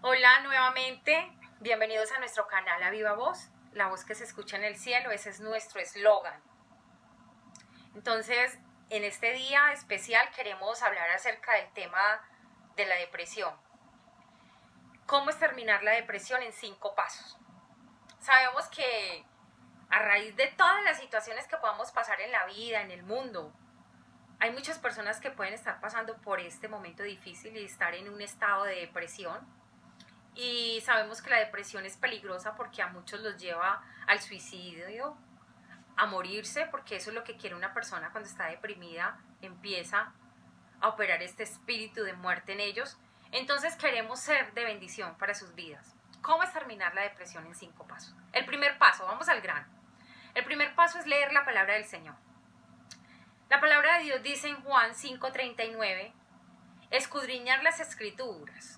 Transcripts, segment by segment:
Hola nuevamente, bienvenidos a nuestro canal A Viva Voz, la voz que se escucha en el cielo, ese es nuestro eslogan. Entonces, en este día especial queremos hablar acerca del tema de la depresión. ¿Cómo exterminar la depresión en 5 pasos? Sabemos que a raíz de todas las situaciones que podamos pasar en la vida, en el mundo, hay muchas personas que pueden estar pasando por este momento difícil y estar en un estado de depresión. Y sabemos que la depresión es peligrosa porque a muchos los lleva al suicidio, a morirse, porque eso es lo que quiere una persona cuando está deprimida, empieza a operar este espíritu de muerte en ellos. Entonces queremos ser de bendición para sus vidas. ¿Cómo exterminar la depresión en 5 pasos? El primer paso, vamos al grano. El primer paso es leer la palabra del Señor. La palabra de Dios dice en Juan 5:39, escudriñar las escrituras,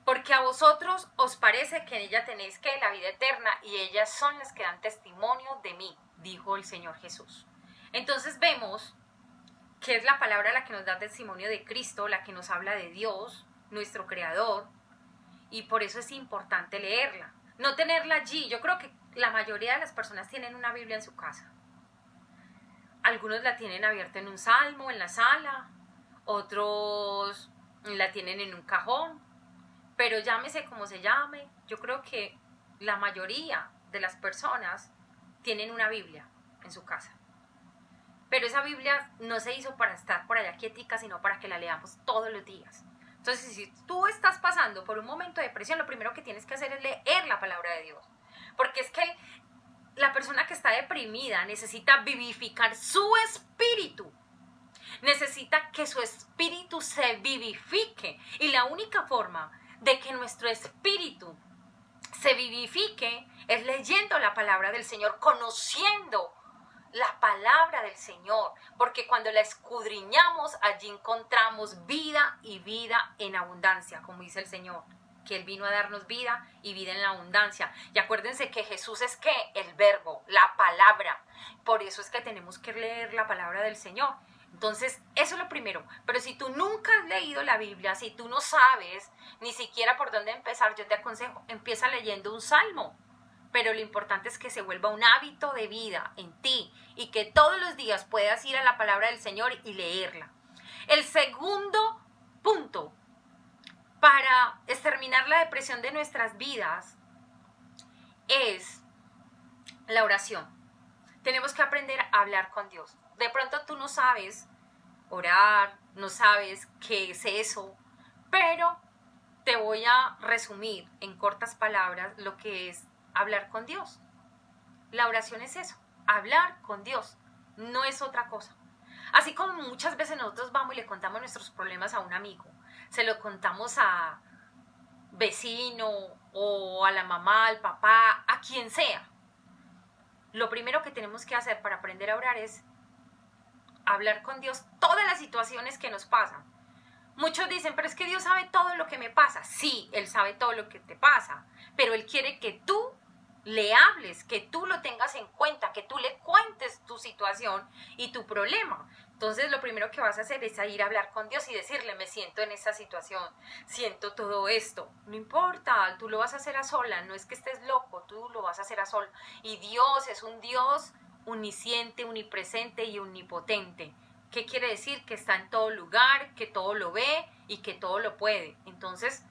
porque a vosotros os parece que en ella tenéis que la vida eterna y ellas son las que dan testimonio de mí, dijo el Señor Jesús. Entonces vemos que es la palabra la que nos da testimonio de Cristo, la que nos habla de Dios, nuestro Creador, y por eso es importante leerla, no tenerla allí. Yo creo que la mayoría de las personas tienen una Biblia en su casa. Algunos la tienen abierta en un salmo, en la sala, otros la tienen en un cajón, pero llámese como se llame, yo creo que la mayoría de las personas tienen una Biblia en su casa. Pero esa Biblia no se hizo para estar por allá quietica, sino para que la leamos todos los días. Entonces, si tú estás pasando por un momento de depresión, lo primero que tienes que hacer es leer la palabra de Dios. Porque es que la persona que está deprimida necesita vivificar su espíritu. Necesita que su espíritu se vivifique. Y la única forma de que nuestro espíritu se vivifique es leyendo la palabra del Señor, conociendo la palabra del Señor, porque cuando la escudriñamos, allí encontramos vida y vida en abundancia, como dice el Señor, que Él vino a darnos vida y vida en la abundancia. Y acuérdense que Jesús es ¿qué? El verbo, la palabra. Por eso es que tenemos que leer la palabra del Señor. Entonces, eso es lo primero. Pero si tú nunca has leído la Biblia, si tú no sabes ni siquiera por dónde empezar, yo te aconsejo, empieza leyendo un salmo. Pero lo importante es que se vuelva un hábito de vida en ti y que todos los días puedas ir a la palabra del Señor y leerla. El segundo punto para exterminar la depresión de nuestras vidas es la oración. Tenemos que aprender a hablar con Dios. De pronto tú no sabes orar, no sabes qué es eso, pero te voy a resumir en cortas palabras lo que es hablar con Dios. La oración es eso, hablar con Dios, no es otra cosa. Así como muchas veces nosotros vamos y le contamos nuestros problemas a un amigo, se lo contamos a vecino o a la mamá, al papá, a quien sea. Lo primero que tenemos que hacer para aprender a orar es hablar con Dios todas las situaciones que nos pasan. Muchos dicen, pero es que Dios sabe todo lo que me pasa. Sí, Él sabe todo lo que te pasa, pero Él quiere que tú le hables, que tú lo tengas en cuenta, que tú le cuentes tu situación y tu problema. Entonces lo primero que vas a hacer es ir a hablar con Dios y decirle, me siento en esta situación, siento todo esto. No importa, tú lo vas a hacer a sola, no es que estés loco, tú lo vas a hacer a sola. Y Dios es un Dios omnisciente, omnipresente y omnipotente. ¿Qué quiere decir? Que está en todo lugar, que todo lo ve y que todo lo puede. Entonces,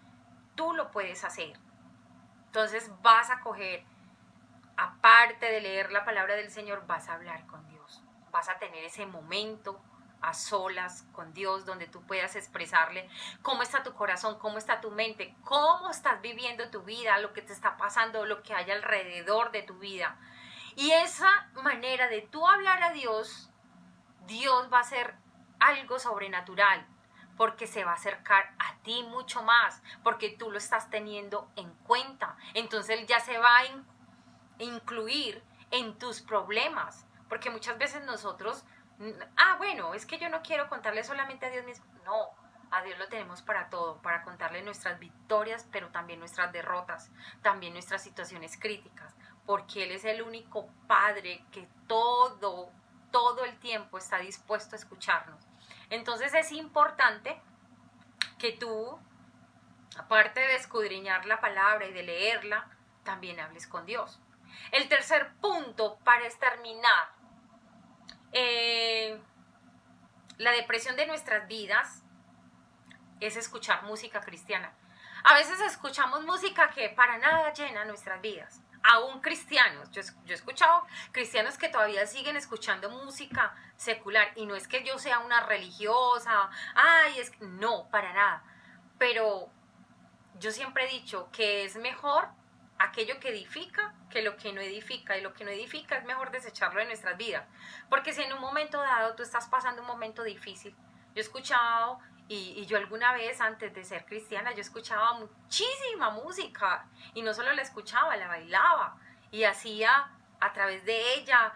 tú lo puedes hacer. Entonces vas a coger, aparte de leer la palabra del Señor, vas a hablar con Dios. Vas a tener ese momento a solas con Dios donde tú puedas expresarle cómo está tu corazón, cómo está tu mente, cómo estás viviendo tu vida, lo que te está pasando, lo que hay alrededor de tu vida. Y esa manera de tú hablar a Dios, Dios va a hacer algo sobrenatural, porque se va a acercar a ti mucho más, porque tú lo estás teniendo en cuenta. Entonces Él ya se va a incluir en tus problemas, porque muchas veces nosotros, bueno, es que yo no quiero contarle solamente a Dios mismo. No, a Dios lo tenemos para todo, para contarle nuestras victorias, pero también nuestras derrotas, también nuestras situaciones críticas, porque Él es el único Padre que todo el tiempo está dispuesto a escucharnos. Entonces es importante que tú aparte de escudriñar la palabra y de leerla, también hables con Dios. El tercer punto para exterminar la depresión de nuestras vidas es escuchar música cristiana. A veces escuchamos música que para nada llena nuestras vidas. Aún cristianos, yo he escuchado cristianos que todavía siguen escuchando música secular, y no es que yo sea una religiosa, no, para nada, pero yo siempre he dicho que es mejor aquello que edifica que lo que no edifica, y lo que no edifica es mejor desecharlo de nuestras vidas, porque si en un momento dado tú estás pasando un momento difícil, yo he escuchado, y yo alguna vez antes de ser cristiana, yo escuchaba muchísima música, y no solo la escuchaba, la bailaba, y hacía a través de ella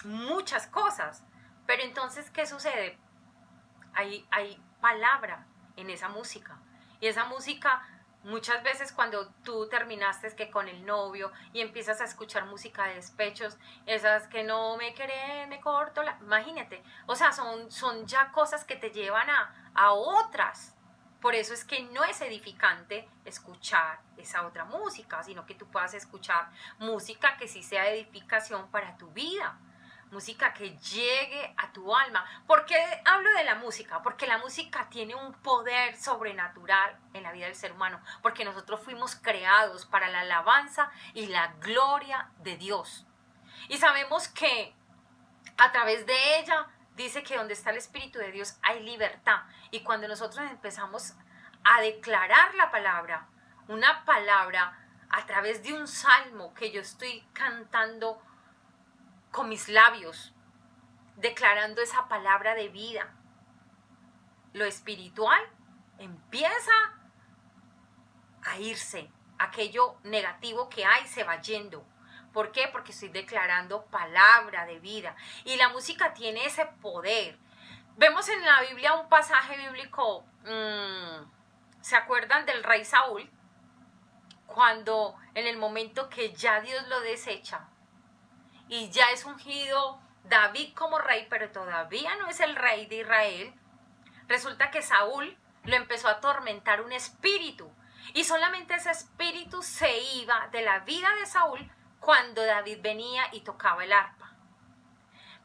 muchas cosas. Pero entonces, ¿qué sucede? Hay palabra en esa música, y esa música muchas veces cuando tú terminaste que con el novio y empiezas a escuchar música de despechos, esas que no me quieren, me corto la... Imagínate, o sea, son ya cosas que te llevan a otras. Por eso es que no es edificante escuchar esa otra música, sino que tú puedas escuchar música que sí sea edificación para tu vida. Música que llegue a tu alma. ¿Por qué hablo de la música? Porque la música tiene un poder sobrenatural en la vida del ser humano, porque nosotros fuimos creados para la alabanza y la gloria de Dios. Y sabemos que a través de ella dice que donde está el Espíritu de Dios hay libertad. Y cuando nosotros empezamos a declarar la palabra, una palabra a través de un salmo que yo estoy cantando con mis labios, declarando esa palabra de vida, lo espiritual empieza a irse, aquello negativo que hay se va yendo. ¿Por qué? Porque estoy declarando palabra de vida, y la música tiene ese poder. Vemos en la Biblia un pasaje bíblico, ¿se acuerdan del rey Saúl? Cuando en el momento que ya Dios lo desecha, y ya es ungido David como rey, pero todavía no es el rey de Israel, resulta que Saúl lo empezó a atormentar un espíritu, y solamente ese espíritu se iba de la vida de Saúl cuando David venía y tocaba el arpa.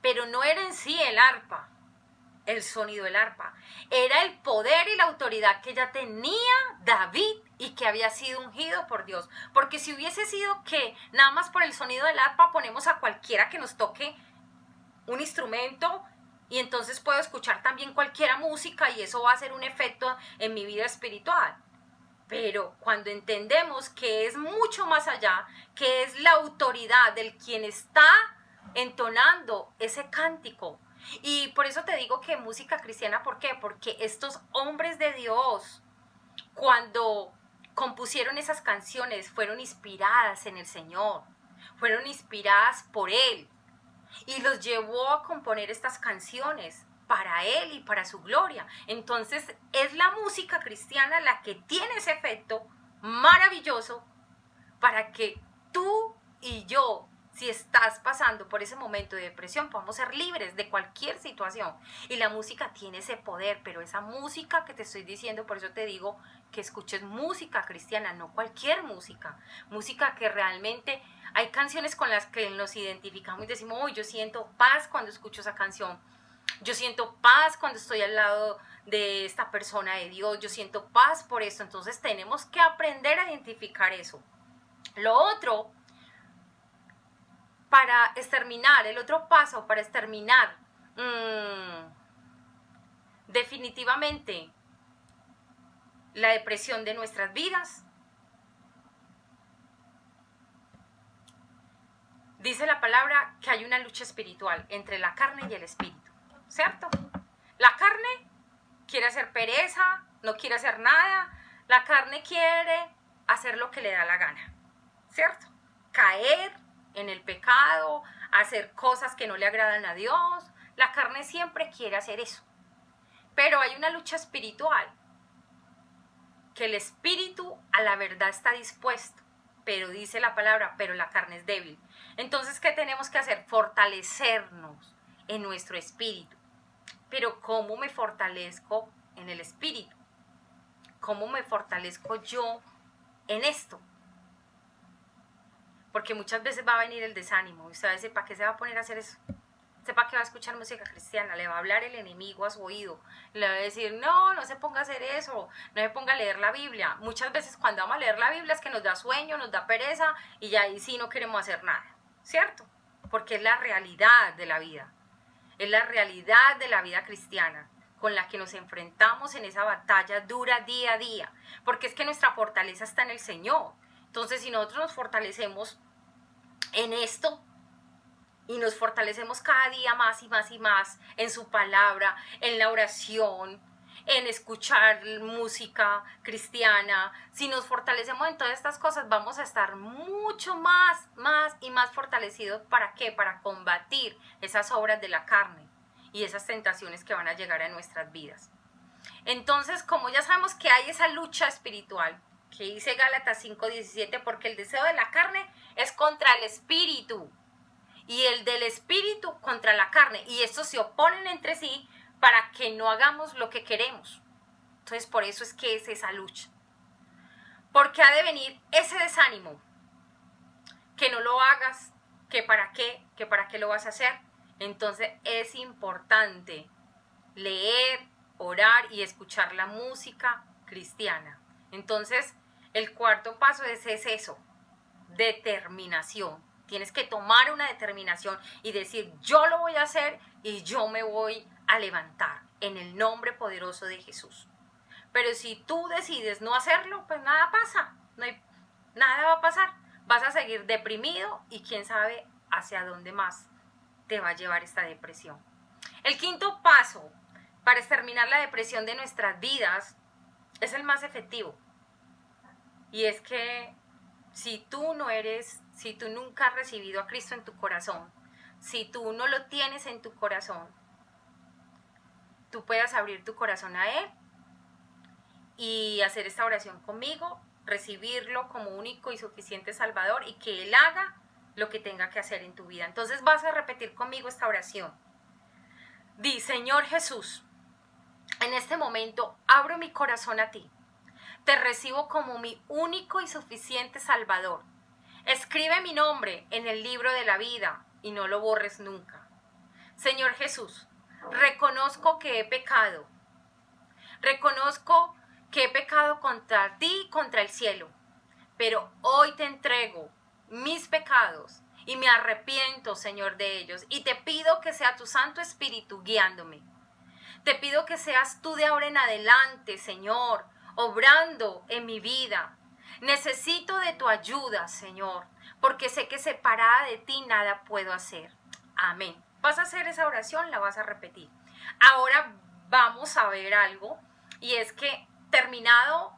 Pero no era en sí el arpa, el sonido del arpa, era el poder y la autoridad que ya tenía David y que había sido ungido por Dios. Porque si hubiese sido que nada más por el sonido del arpa ponemos a cualquiera que nos toque un instrumento, y entonces puedo escuchar también cualquier música y eso va a hacer un efecto en mi vida espiritual. Pero cuando entendemos que es mucho más allá, que es la autoridad del quien está entonando ese cántico. Y por eso te digo que música cristiana, ¿por qué? Porque estos hombres de Dios, cuando compusieron esas canciones, fueron inspiradas en el Señor, fueron inspiradas por Él, y los llevó a componer estas canciones para Él y para su gloria. Entonces es la música cristiana la que tiene ese efecto maravilloso para que tú y yo, si estás pasando por ese momento de depresión, podamos ser libres de cualquier situación. Y la música tiene ese poder, pero esa música que te estoy diciendo, por eso te digo que escuches música cristiana, no cualquier música. Música que realmente... Hay canciones con las que nos identificamos y decimos, oh, yo siento paz cuando escucho esa canción. Yo siento paz cuando estoy al lado de esta persona de Dios. Yo siento paz por eso. Entonces tenemos que aprender a identificar eso. Lo otro, para exterminar, el otro paso para exterminar definitivamente la depresión de nuestras vidas, dice la palabra que hay una lucha espiritual entre la carne y el espíritu, ¿cierto? La carne quiere hacer pereza, no quiere hacer nada. La carne quiere hacer lo que le da la gana, ¿cierto? Caer en el pecado, hacer cosas que no le agradan a Dios. La carne siempre quiere hacer eso. Pero hay una lucha espiritual, que el espíritu a la verdad está dispuesto, pero dice la palabra, pero la carne es débil. Entonces, ¿qué tenemos que hacer? Fortalecernos en nuestro espíritu. Pero ¿cómo me fortalezco en el espíritu? ¿cómo me fortalezco yo en esto? Porque muchas veces va a venir el desánimo. Y usted va a decir, ¿para qué se va a poner a hacer eso? ¿Para qué va a escuchar música cristiana? Le va a hablar el enemigo a su oído. Le va a decir, no, no se ponga a hacer eso. No se ponga a leer la Biblia. Muchas veces cuando vamos a leer la Biblia es que nos da sueño, nos da pereza y ya ahí sí no queremos hacer nada. ¿Cierto? Porque es la realidad de la vida. Es la realidad de la vida cristiana con la que nos enfrentamos en esa batalla dura día a día. Porque es que nuestra fortaleza está en el Señor. Entonces, si nosotros nos fortalecemos en esto y nos fortalecemos cada día más y más y más en su palabra, en la oración, en escuchar música cristiana, si nos fortalecemos en todas estas cosas, vamos a estar mucho más y más fortalecidos. ¿Para qué? Para combatir esas obras de la carne y esas tentaciones que van a llegar a nuestras vidas. Entonces, como ya sabemos que hay esa lucha espiritual, que dice Gálatas 5:17, porque el deseo de la carne es contra el espíritu y el del espíritu contra la carne, y estos se oponen entre sí para que no hagamos lo que queremos. Entonces, por eso es que es esa lucha. Porque ha de venir ese desánimo, que no lo hagas, que para qué lo vas a hacer. Entonces, es importante leer, orar y escuchar la música cristiana. Entonces, el cuarto paso es eso, determinación. Tienes que tomar una determinación y decir, yo lo voy a hacer y yo me voy a levantar en el nombre poderoso de Jesús. Pero si tú decides no hacerlo, pues nada pasa, nada va a pasar. Vas a seguir deprimido y quién sabe hacia dónde más te va a llevar esta depresión. El quinto paso para exterminar la depresión de nuestras vidas es el más efectivo. Y es que si tú nunca has recibido a Cristo en tu corazón, si tú no lo tienes en tu corazón, tú puedas abrir tu corazón a Él y hacer esta oración conmigo, recibirlo como único y suficiente Salvador y que Él haga lo que tenga que hacer en tu vida. Entonces vas a repetir conmigo esta oración. Di, Señor Jesús, en este momento abro mi corazón a ti. Te recibo como mi único y suficiente Salvador. Escribe mi nombre en el libro de la vida y no lo borres nunca. Señor Jesús, reconozco que he pecado. Reconozco que he pecado contra ti y contra el cielo. Pero hoy te entrego mis pecados y me arrepiento, Señor, de ellos. Y te pido que sea tu Santo Espíritu guiándome. Te pido que seas tú de ahora en adelante, Señor, obrando en mi vida. Necesito de tu ayuda, Señor, porque sé que separada de ti nada puedo hacer. Amén. Vas a hacer esa oración, la vas a repetir. Ahora vamos a ver algo, y es que terminado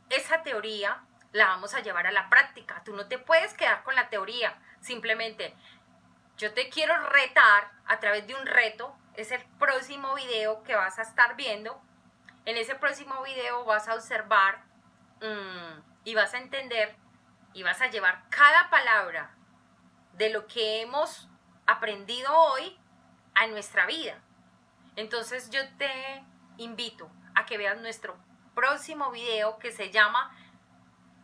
esa teoría, la vamos a llevar a la práctica. Tú no te puedes quedar con la teoría, simplemente yo te quiero retar a través de un reto. Es el próximo video que vas a estar viendo. En ese próximo video vas a observar y vas a entender y vas a llevar cada palabra de lo que hemos aprendido hoy a nuestra vida. Entonces yo te invito a que veas nuestro próximo video que se llama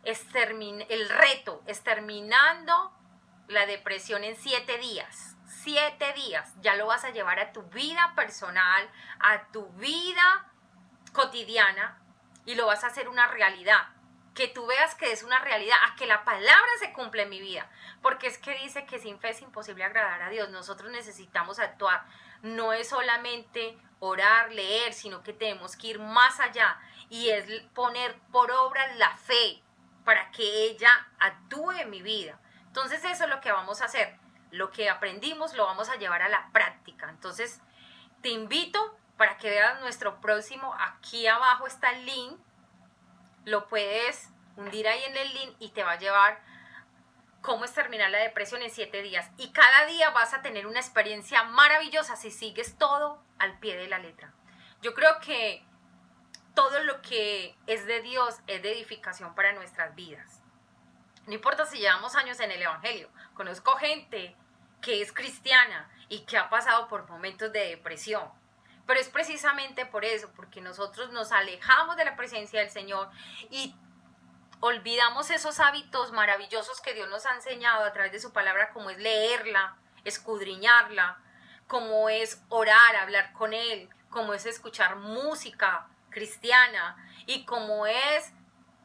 el reto, exterminando la depresión en 7 días. 7 días, ya lo vas a llevar a tu vida personal, a tu vida cotidiana, y lo vas a hacer una realidad, que tú veas que es una realidad, a que la palabra se cumple en mi vida, porque es que dice que sin fe es imposible agradar a Dios. Nosotros necesitamos actuar, no es solamente orar, leer, sino que tenemos que ir más allá, y es poner por obra la fe, para que ella actúe en mi vida. Entonces eso es lo que vamos a hacer. Lo que aprendimos lo vamos a llevar a la práctica. Entonces te invito para que veas nuestro próximo. Aquí abajo está el link. Lo puedes hundir ahí en el link y te va a llevar cómo exterminar la depresión en 7 días. Y cada día vas a tener una experiencia maravillosa si sigues todo al pie de la letra. Yo creo que todo lo que es de Dios es de edificación para nuestras vidas. No importa si llevamos años en el Evangelio. Conozco gente que es cristiana y que ha pasado por momentos de depresión. Pero es precisamente por eso, porque nosotros nos alejamos de la presencia del Señor y olvidamos esos hábitos maravillosos que Dios nos ha enseñado a través de su palabra, como es leerla, escudriñarla, como es orar, hablar con Él, como es escuchar música cristiana y como es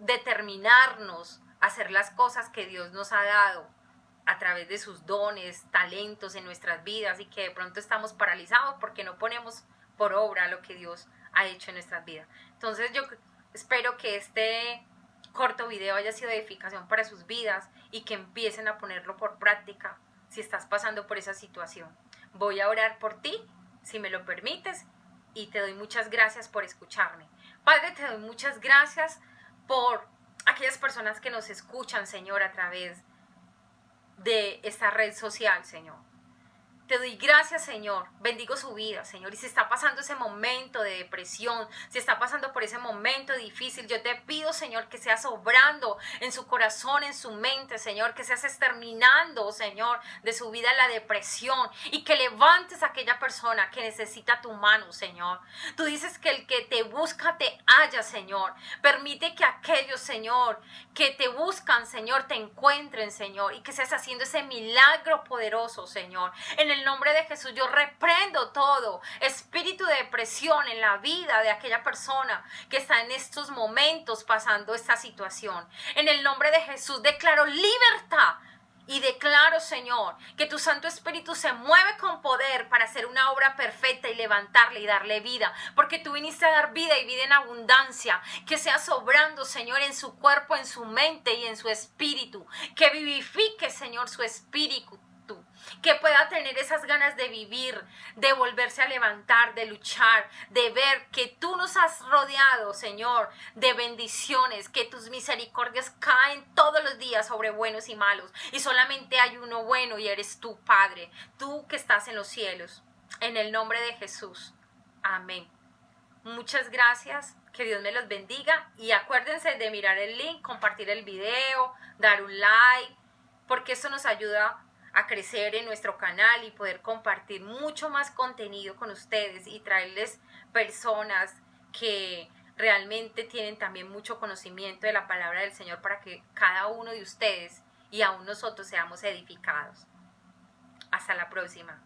determinarnos a hacer las cosas que Dios nos ha dado a través de sus dones, talentos en nuestras vidas, y que de pronto estamos paralizados porque no ponemos por obra lo que Dios ha hecho en nuestras vidas. Entonces yo espero que este corto video haya sido de edificación para sus vidas y que empiecen a ponerlo por práctica si estás pasando por esa situación. Voy a orar por ti, si me lo permites, y te doy muchas gracias por escucharme. Padre, te doy muchas gracias por aquellas personas que nos escuchan, Señor, a través de esta red social, Señor. Te doy gracias, Señor. Bendigo su vida, Señor. Y si está pasando ese momento de depresión, si está pasando por ese momento difícil, yo te pido, Señor, que seas obrando en su corazón, en su mente, Señor, que seas exterminando, Señor, de su vida la depresión y que levantes a aquella persona que necesita tu mano, Señor. Tú dices que el que te busca te halla, Señor. Permite que aquellos, Señor, que te buscan, Señor, te encuentren, Señor, y que seas haciendo ese milagro poderoso, Señor. En el nombre de Jesús yo reprendo todo espíritu de depresión en la vida de aquella persona que está en estos momentos pasando esta situación. En el nombre de Jesús declaro libertad y declaro, Señor, que tu Santo Espíritu se mueve con poder para hacer una obra perfecta y levantarle y darle vida, porque tú viniste a dar vida y vida en abundancia. Que sea sobrando, Señor, en su cuerpo, en su mente y en su espíritu. Que vivifique, Señor, su espíritu. Que pueda tener esas ganas de vivir, de volverse a levantar, de luchar, de ver que tú nos has rodeado, Señor, de bendiciones, que tus misericordias caen todos los días sobre buenos y malos, y solamente hay uno bueno y eres tú, Padre, tú que estás en los cielos. En el nombre de Jesús. Amén. Muchas gracias, que Dios me los bendiga, y acuérdense de mirar el link, compartir el video, dar un like, porque eso nos ayuda a crecer en nuestro canal y poder compartir mucho más contenido con ustedes y traerles personas que realmente tienen también mucho conocimiento de la palabra del Señor, para que cada uno de ustedes y aún nosotros seamos edificados. Hasta la próxima.